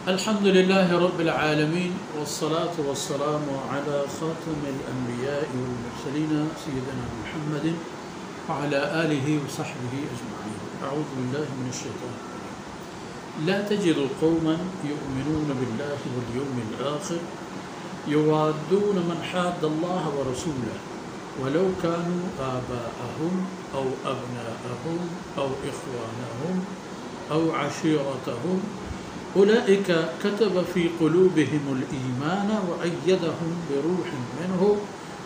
الحمد لله رب العالمين والصلاة والسلام على خاتم الأنبياء والمرسلين سيدنا محمد وعلى آله وصحبه أجمعين. أعوذ بالله من الشيطان الرجيم. لا تجد قوما يؤمنون بالله واليوم الآخر يوادون من حاد الله ورسوله ولو كانوا آباءهم أو أبناءهم أو إخوانهم أو عشيرتهم أولئك كتب في قلوبهم الإيمان وأيدهم بروح منه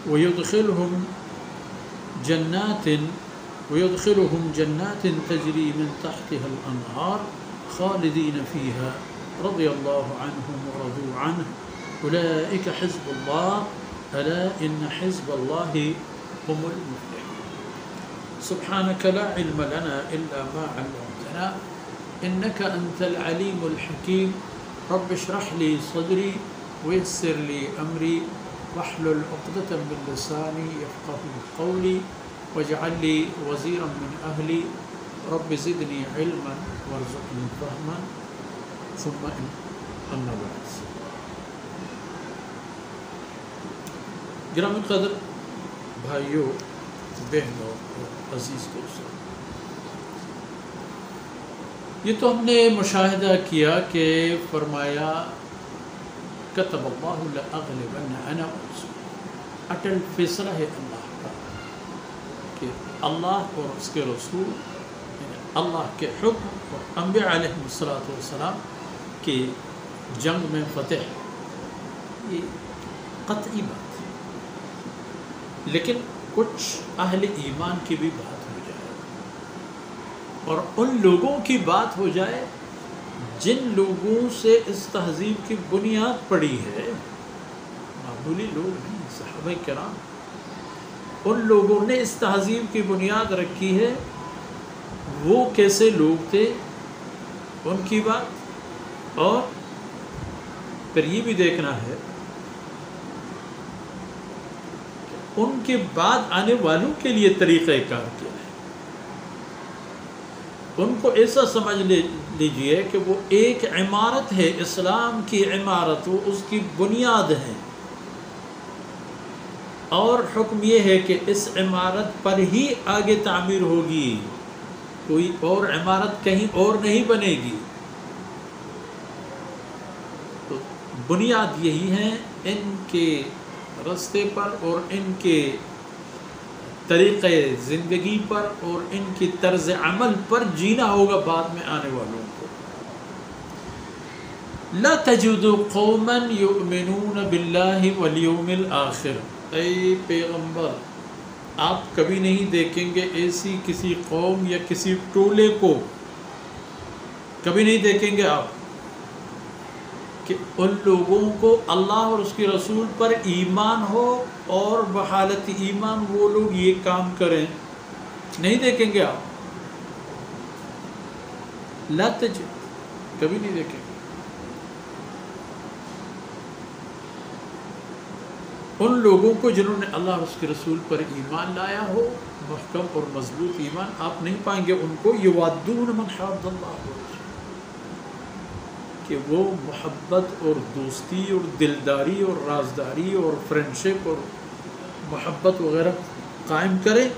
ويدخلهم جنات تجري من تحتها الأنهار خالدين فيها رضي الله عنهم ورضوا عنه أولئك حزب الله ألا إن حزب الله هم المفلحون. سبحانك لا علم لنا إلا ما علمتنا إنك أنت العليم الحكيم. رب اشرح لي صدري ويسر لي أمري واحلل عقدة من لساني يفقهوا قولي واجعل لي وزيرا من أهلي رب زدني علما وارزقني فهما ثم أما بعد. گرامی قدر بھائیوں بہنوں عزیز دوستوں، یہ تو ہم نے مشاہدہ کیا کہ فرمایا کتب اللہ لأغلبن انا ورسولی، اٹل فیصلہ ہے اللہ کا کہ اللہ اور اس کے رسول یعنی اللہ کے حکم اور انبیاء علیہ السلام کی جنگ میں فتح، یہ قطعی بات. لیکن کچھ اہل ایمان کی بھی بات ہو جائے اور ان لوگوں کی بات ہو جائے جن لوگوں سے اس تہذیب کی بنیاد پڑی ہے، معمولی لوگ نہیں، صحابہ کرام، ان لوگوں نے اس تہذیب کی بنیاد رکھی ہے. وہ کیسے لوگ تھے، ان کی بات، اور پھر یہ بھی دیکھنا ہے ان کے بعد آنے والوں کے لیے طریقہ کار کیا ہے. ان کو ایسا سمجھ لیجئے کہ وہ ایک عمارت ہے، اسلام کی عمارت، وہ اس کی بنیاد ہے، اور حکم یہ ہے کہ اس عمارت پر ہی آگے تعمیر ہوگی، کوئی اور عمارت کہیں اور نہیں بنے گی. تو بنیاد یہی ہے، ان کے راستے پر اور ان کے طریقے زندگی پر اور ان کی طرز عمل پر جینا ہوگا بعد میں آنے والوں کو. لا تجد قوما یؤمنون باللہ والیوم الآخر، اے پیغمبر آپ کبھی نہیں دیکھیں گے ایسی کسی قوم یا کسی ٹولے کو، کبھی نہیں دیکھیں گے آپ کہ ان لوگوں کو اللہ اور اس کے رسول پر ایمان ہو اور بحالت ایمان وہ لوگ یہ کام کریں، نہیں دیکھیں گے آپ. لا تجد، کبھی نہیں دیکھیں گے. ان لوگوں کو جنہوں نے اللہ اور اس کے رسول پر ایمان لایا ہو، محکم اور مضبوط ایمان، آپ نہیں پائیں گے ان کو یوادون من حاد اللہ ورسولہ، کہ وہ محبت اور دوستی اور دلداری اور رازداری اور فرینڈشپ اور محبت وغیرہ قائم کریں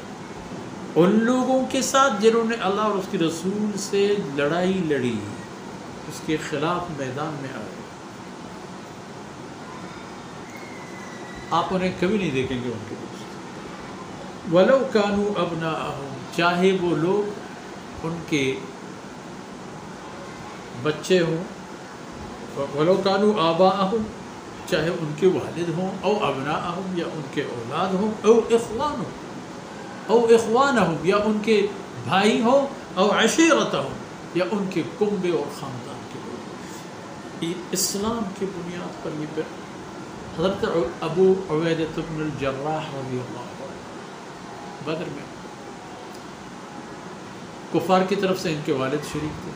ان لوگوں کے ساتھ جنہوں نے اللہ اور اس کے رسول سے لڑائی لڑی، اس کے خلاف میدان میں آئے. آپ انہیں کبھی نہیں دیکھیں گے ان کے دوست. وَلَوْ كَانُوا أَبْنَاءَهُمْ، چاہے وہ لوگ ان کے بچے ہوں، وَلَوْ كَانُوا آبَاءَهُمْ، چاہے ان کے والد ہوں، او ابناءہم، یا ان کے اولاد ہوں، او اخوانہم، یا ان کے بھائی ہوں، او عشیرتہم، یا ان کے کنبے اور خاندان کے لوگ. یہ اسلام کی بنیاد پر یہ حضرت ابو عبیدہ بن الجراح رضی اللہ عنہ بدر میں کفار کی طرف سے ان کے والد شریک تھے.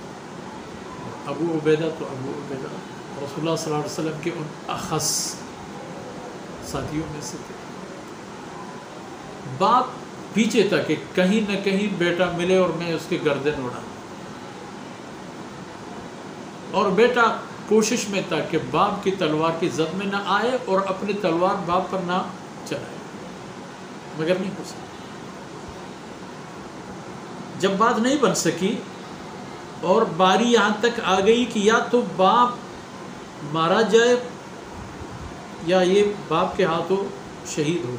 ابو عبیدہ رسول اللہ صلی اللہ علیہ وسلم کے ان اخص ساتھیوں میں سے تھے. باپ پیچھے تھا کہ کہیں نہ کہیں بیٹا ملے اور میں اس کے گردن اڑاؤں، اور بیٹا کوشش میں تھا کہ باپ کی تلوار کی زد میں نہ آئے اور اپنی تلوار باپ پر نہ چلائے، مگر نہیں ہو سکا۔ جب بات نہیں بن سکی اور باری یہاں تک آ گئی کہ یا تو باپ مارا جائے یا یہ باپ کے ہاتھوں شہید ہو،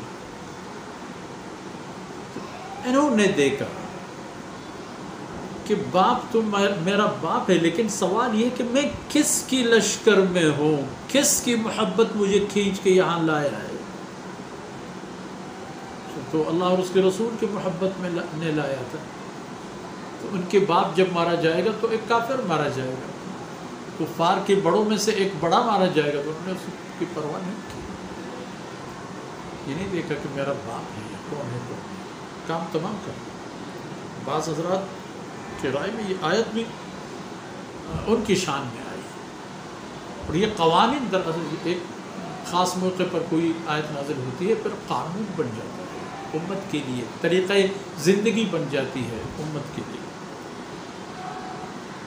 انہوں نے دیکھا کہ باپ تو میرا باپ ہے، لیکن سوال یہ کہ میں کس کی لشکر میں ہوں، کس کی محبت مجھے کھینچ کے یہاں لایا ہے؟ تو اللہ اور اس کے رسول کی محبت میں نے لایا تھا۔ تو ان کے باپ جب مارا جائے گا تو ایک کافر مارا جائے گا، کفار کے بڑوں میں سے ایک بڑا مارا جائے گا، تو انہوں نے اس کی پرواہ نہیں کی۔ یہ نہیں دیکھا کہ میرا باپ ہے یا کون ہے، کون ہے، کام تمام کر۔ بعض حضرات کی رائے میں یہ آیت بھی ان کی شان میں آئی، اور یہ قوانین دراصل ایک خاص موقع پر کوئی آیت نازل ہوتی ہے، پھر قانون بن جاتا ہے امت کے لیے، طریقہ زندگی بن جاتی ہے امت کے لیے۔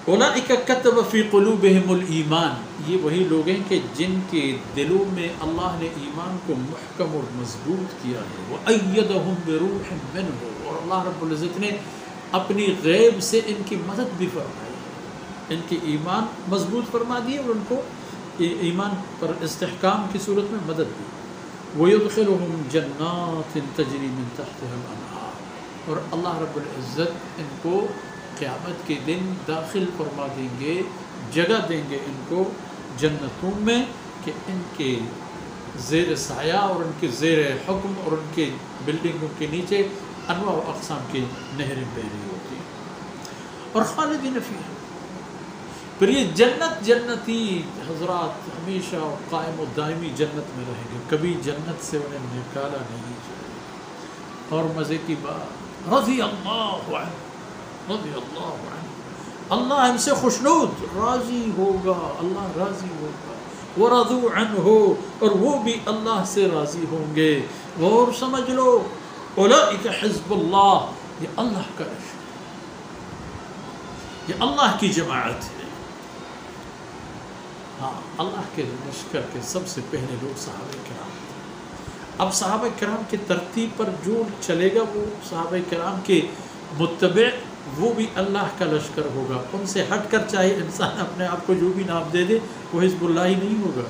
اولئک کتب فی قلوبہم الایمان، یہ وہی لوگ ہیں کہ جن کے دلوں میں اللہ نے ایمان کو محکم اور مضبوط کیا ہے، وَأَيَّدَهُمْ بِرُوحٍ مِّنْهُ، اور اللہ رب العزت نے اپنی غیب سے ان کی مدد بھی فرمائی ہے، ان کی ایمان مضبوط فرما دی اور ان کو ایمان پر استحکام کی صورت میں مدد دی۔ وَيُدْخِلُهُمْ جَنَّاتٍ تَجْرِي مِن تَحْتِهَا الْأَنْهَارُ، اور اللہ رب العزت ان کو قیامت کے دن داخل فرما دیں گے، جگہ دیں گے ان کو جنتوں میں کہ ان کے زیر سایہ اور ان کے زیر حکم اور ان کے بلڈنگوں کے نیچے انواع و اقسام کی نہریں بہ رہی ہوتی ہیں، اور خالدین فیہا۔ پھر یہ جنتی حضرات ہمیشہ قائم و دائمی جنت میں رہیں گے، کبھی جنت سے انہیں نکالا نہیں جائے۔ اور مزے کی بات، رضی اللہ عنہ، رضی اللہ عنہ، اللہ ان سے خوشنود، راضی ہوگا، اللہ راضی ہوگا۔ وَرَضُوا عَنْهُ، اور وہ بھی اللہ سے راضی ہوں گے۔ اور سمجھ لو اولئک حزب اللہ، یہ اللہ کا لشکر، یہ اللہ کی جماعت ہے۔ ہاں، اللہ کے لشکر کے سب سے پہلے لوگ صحابہ کرام تھے۔ اب صحابہ کرام کی ترتیب پر جو چلے گا وہ صحابہ کرام کے متبع، وہ بھی اللہ کا لشکر ہوگا۔ ان سے ہٹ کر چاہے انسان اپنے آپ کو جو بھی نام دے دے، وہ حزب اللہ ہی نہیں ہوگا۔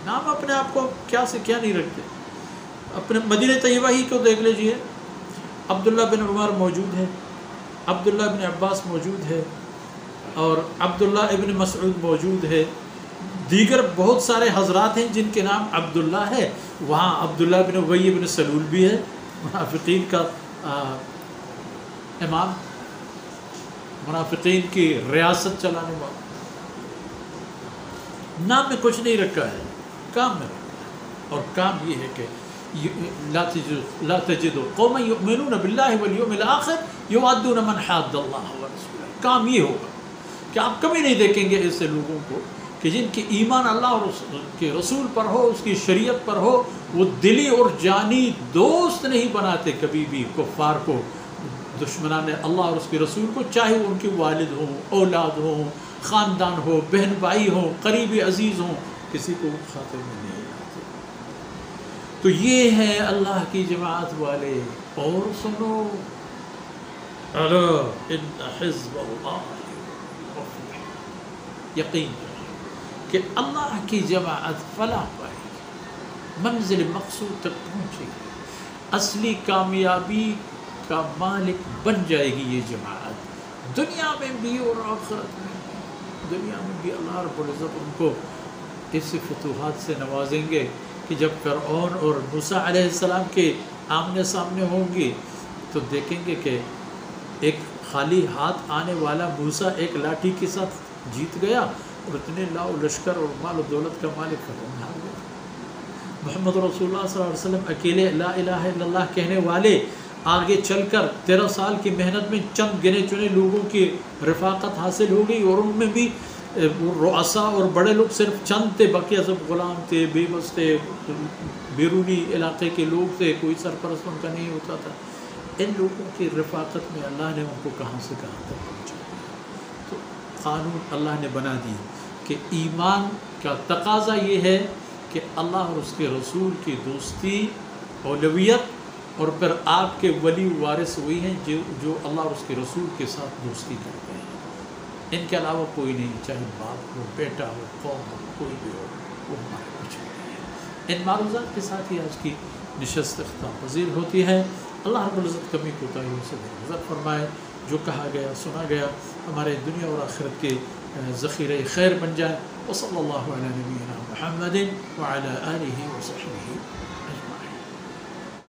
نام اپنے آپ کو کیا سے کیا نہیں رکھتے۔ اپنے مدینہ طیبہ ہی کو دیکھ لیجئے، عبداللہ بن عمر موجود ہے، عبداللہ بن عباس موجود ہے، اور عبداللہ ابن مسعود موجود ہے، دیگر بہت سارے حضرات ہیں جن کے نام عبداللہ ہے۔ وہاں عبداللہ بن ابی بن سلول بھی ہے، منافقین کا امام، منافقین کی ریاست چلانے والا۔ نام میں کچھ نہیں رکھا ہے، کام میں رکھا ہے، اور کام یہ ہے کہ لا تجد قوما یؤمنون باللہ والیوم الآخر یوادون من حاد اللہ ورسولہ۔ کام یہ ہوگا کہ آپ کبھی نہیں دیکھیں گے ایسے لوگوں کو کہ جن کی ایمان اللہ اور اس کے رسول پر ہو، اس کی شریعت پر ہو، وہ دلی اور جانی دوست نہیں بناتے کبھی بھی کفار کو، دشمنان اللہ اور اس کے رسول کو، چاہے وہ ان کے والد ہوں، اولاد ہوں، خاندان ہو، بہن بھائی ہوں، قریبی عزیز ہوں، کسی کو خاطر میں نہیں لاتے۔ تو یہ ہے اللہ کی جماعت والے۔ اور سنو، الا ان حزب اللہ، یقین کہ اللہ کی جماعت فلاح پائے گی، منزل مقصود تک پہنچے گی، اصلی کامیابی کا مالک بن جائے گی یہ جماعت، دنیا میں بھی اور آخرت میں بھی۔ دنیا میں بھی اللہ رب العزت ان کو اس فتوحات سے نوازیں گے کہ جب فرعون اور موسیٰ علیہ السلام کے آمنے سامنے ہوں گے تو دیکھیں گے کہ ایک خالی ہاتھ آنے والا موسیٰ ایک لاٹھی کے ساتھ جیت گیا، اور اتنے لاؤ لشکر اور مال و دولت کا مالک فرعون ہار گیا۔ محمد رسول اللہ صلی اللہ علیہ وسلم اکیلے لا الہ الا اللہ کہنے والے آگے چل کر 13 سال کی محنت میں چند گنے چنے لوگوں کی رفاقت حاصل ہو گئی، اور ان میں بھی رؤساء اور بڑے لوگ صرف چند تھے، باقی سب غلام تھے، بے بس تھے، بیرونی علاقے کے لوگ تھے، کوئی سرپرست ان کا نہیں ہوتا تھا۔ ان لوگوں کی رفاقت میں اللہ نے ان کو کہاں سے کہاں تک پہنچا، تو قانون اللہ نے بنا دی۔ کہ ایمان کا تقاضا یہ ہے کہ اللہ اور اس کے رسول کی دوستی، اولویت، اور پھر آپ کے ولی وارث وہی ہیں جو اللہ اور اس کے رسول کے ساتھ دوستی کرتے ہیں، ان کے علاوہ کوئی نہیں، چاہے باپ ہو، بیٹا ہو، قوم ہو، کوئی بھی ہو، وہ ہمارے کچھ نہیں ہے۔ ان معروضات کے ساتھ ہی آج کی نشست اختتام پذیر ہوتی ہے۔ اللہ رب العزت کمی کوتاہیوں سے درگزر فرمائے، جو کہا گیا سنا گیا ہمارے دنیا اور آخرت کے ذخیرہ خیر بن جائے۔ وصلی اللہ علی نبینا محمد وعلی آلہ وصحبہ